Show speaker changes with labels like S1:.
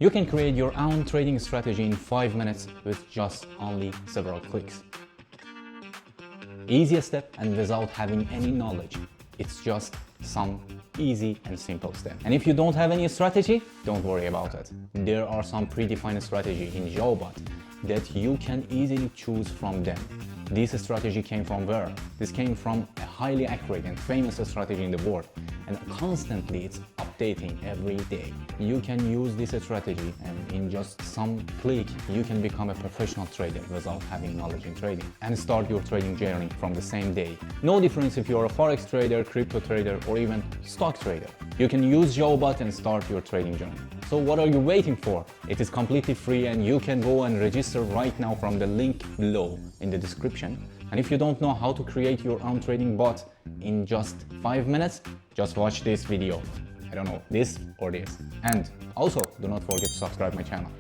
S1: You can create your own trading strategy in 5 minutes with just only several clicks. Easiest step and without having any knowledge. It's just some easy and simple steps. And if you don't have any strategy, don't worry about it. There are some predefined strategy in XAUBOT that you can easily choose from them. This strategy came from where? This came from a highly accurate and famous strategy in the world, and constantly it's updating every day. You can use this strategy and in just some click you can become a professional trader without having knowledge in trading and start your trading journey from the same day. No difference if you're a Forex trader, crypto trader or even stock trader. You can use XAUBOT and start your trading journey. So what are you waiting for? It is completely free and you can go and register right now from the link below in the description. And if you don't know how to create your own trading bot in just 5 minutes, just watch this video. I don't know, this or this. And also, do not forget to subscribe my channel.